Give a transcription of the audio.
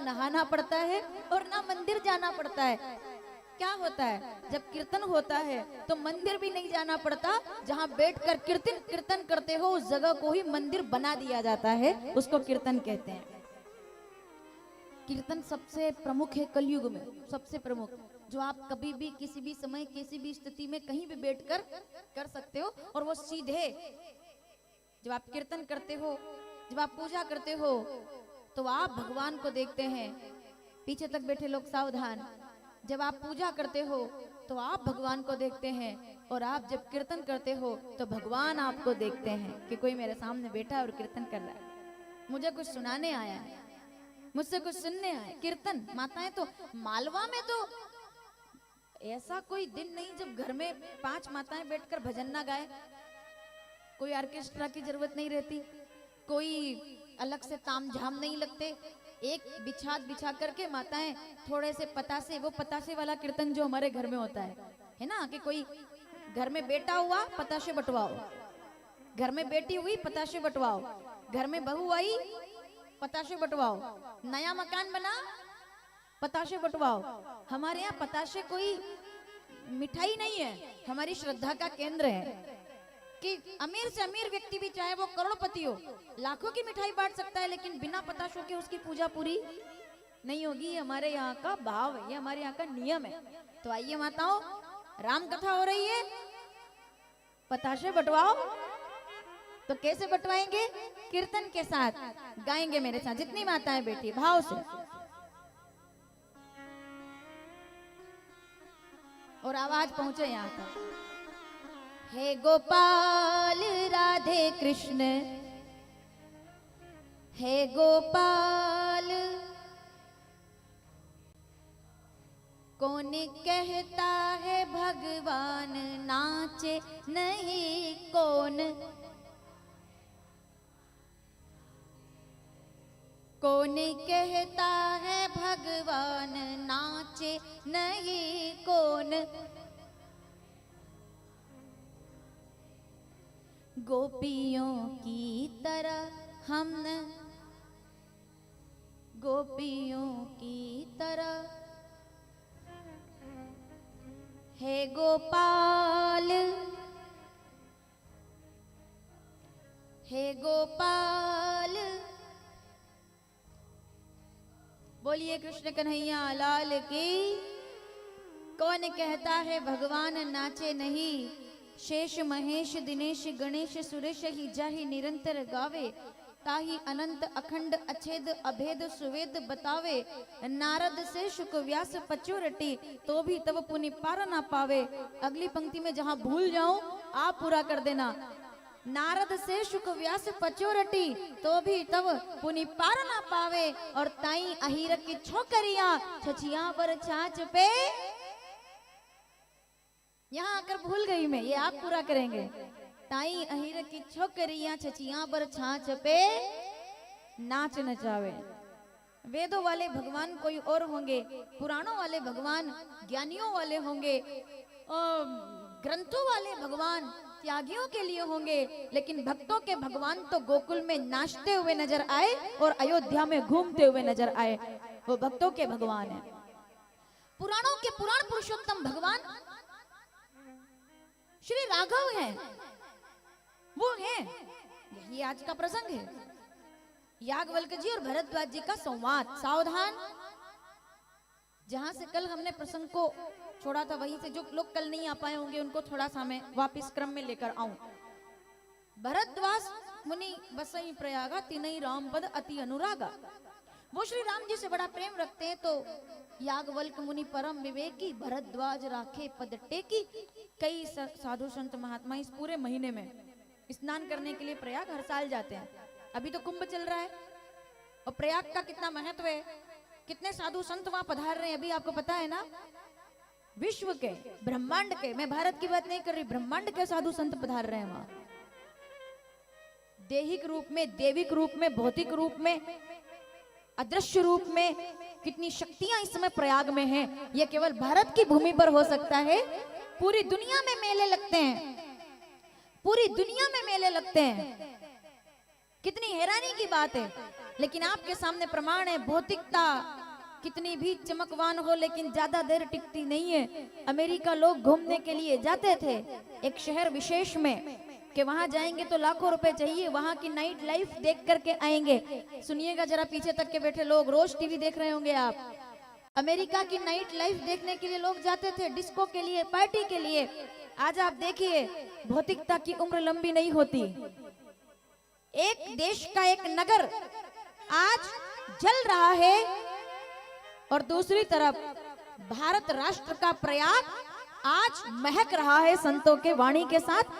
नहाना पड़ता है और ना मंदिर जाना पड़ता है। क्या होता है, जब कीर्तन होता है तो मंदिर भी नहीं जाना पड़ता, जहाँ बैठकर कीर्तन कीर्तन करते हो उस जगह को ही मंदिर बना दिया जाता है, उसको कीर्तन कहते हैं। कीर्तन सबसे प्रमुख है कलयुग में, सबसे प्रमुख, जो आप कभी भी किसी भी समय किसी भी स्थिति में कहीं भी बैठकर कर सकते हो। और वो सीधे, जब आप कीर्तन करते हो, जब आप पूजा करते हो तो आप भगवान को देखते हैं। पीछे तक बैठे लोग सावधान, जब आप पूजा करते हो तो आप भगवान को देखते हैं, और आप जब कीर्तन करते हो तो भगवान आपको देखते हैं कि कोई मेरे सामने बैठा है और कीर्तन कर रहा है, मुझे कुछ सुनाने आया है, मुझसे कुछ सुनने आए। कीर्तन माताएं तो मालवा में तो ऐसा कोई दिन नहीं जब घर में 5 माताएं बैठकर भजन ना गाए। कोई ऑर्केस्ट्रा की जरूरत नहीं रहती, कोई अलग से ताम झाम नहीं लगते। एक बिछा करके माताएं थोड़े से पतासे, वो पतासे वाला कीर्तन जो हमारे घर में होता है ना, कि कोई घर में बेटा हुआ पतासे बंटवाओ, घर में बेटी हुई पतासे बंटवाओ, घर में बहू आई पतासे बंटवाओ, नया मकान बना पतासे बंटवाओ। हमारे यहाँ पतासे कोई मिठाई नहीं है, हमारी श्रद्धा का केंद्र है कि अमीर से अमीर व्यक्ति भी चाहे वो करोड़पति हो, लाखों की मिठाई बांट सकता है, लेकिन बिना पताशों के उसकी पूजा पूरी नहीं होगी। ये हमारे यहाँ का भाव है, ये हमारे यहाँ का नियम है। तो आइए माताओं, राम कथा हो रही है, पताशे बंटवाओ। तो कैसे बंटवाएंगे? कीर्तन के साथ गाएंगे मेरे साथ, जितनी माताएं बैठी भाव से। और आवाज पहुंचे यहाँ तक। हे गोपाल राधे कृष्ण, हे गोपाल, कौन कहता है भगवान नाचे नहीं, कौन कहता है भगवान नाचे नहीं, कौन गोपियों की तरह हम न, गोपियों की तरह, हे गोपाल, हे गोपाल। बोलिए कृष्ण कन्हैया लाल की। कौन कहता है भगवान नाचे नहीं, शेष महेश दिनेश गणेश सुरेश ही जाहि निरंतर गावे, ताहि अनंत अखंड अछेद अभेद सुवेद बतावे, नारद से शुक व्यास पचो रटी, तो भी तब पुनि पार ना पावे। अगली पंक्ति में जहां भूल जाऊं आप पूरा कर देना। नारद से शुक व्यास पचो रटी, तो भी तब पुनि पार ना पावे, और ताई अहिर की छोकरिया छछिया पर छाछ पे। यहाँ आकर भूल गई मैं, ये आप पूरा करेंगे। ताई अहिर की छोकरियां छचियां पर छाछ पे नाच नचावे। वेदों वाले भगवान कोई और होंगे, पुराणों वाले भगवान ज्ञानियों वाले होंगे, और ग्रंथों वाले भगवान त्यागियों के लिए होंगे, लेकिन भक्तों के भगवान तो गोकुल में नाचते हुए नजर आए और अयोध्या में घूमते हुए नजर आए। वो भक्तों के भगवान है। पुराणों के पुराण पुरुषोत्तम भगवान श्री राघव हैं, वो हैं। यही आज का प्रसंग है, याज्ञवल्क्य जी और भरद्वाज जी का संवाद। सावधान, जहां से कल हमने प्रसंग को छोड़ा था वहीं से जो लोग कल नहीं आ पाए होंगे उनको थोड़ा सा मैं वापिस क्रम में लेकर आऊं। भरद्वाज मुनि बसई प्रयागा, तिनई राम पद अति अनुरागा। वो श्री राम जी से बड़ा प्रेम रखते हैं, तो याज्ञवल्क्य मुनि परम विवेकी, भरद्वाज राखे पद टेकी। कई साधु संत महात्मा इस पूरे महीने में स्नान करने के लिए प्रयाग हर साल जाते हैं। अभी तो कुंभ चल रहा है, और प्रयाग का कितना महत्व है, कितने साधु संत वहां पधार रहे हैं, अभी आपको पता है ना। विश्व के, ब्रह्मांड के, मैं भारत की बात नहीं कर रही, ब्रह्मांड के साधु संत पधार रहे हैं वहां। देहिक रूप में, देविक रूप में, भौतिक रूप में, अदृश्य रूप में कितनी शक्तियां इस समय प्रयाग में हैं, यह केवल भारत की भूमि पर हो सकता है। पूरी दुनिया में मेले लगते हैं, पूरी दुनिया में मेले लगते हैं। कितनी हैरानी की बात है लेकिन आपके सामने प्रमाण है, भौतिकता कितनी भी चमकवान हो लेकिन ज्यादा देर टिकती नहीं है। अमेरिका लोग घूमने के लिए जाते थे एक शहर विशेष में, कि वहां जाएंगे तो लाखों रुपए चाहिए, वहां की नाइट लाइफ देख करके आएंगे। सुनिएगा जरा, पीछे तक के बैठे लोग, रोज टीवी देख रहे होंगे आप। अमेरिका की नाइट लाइफ देखने के लिए लोग जाते थे, डिस्को के लिए, पार्टी के लिए। आज आप देखिए, भौतिकता की उम्र लंबी नहीं होती। एक देश का एक नगर आज जल रहा है और दूसरी तरफ भारत राष्ट्र का प्रयाग आज महक रहा है संतों के वाणी के साथ।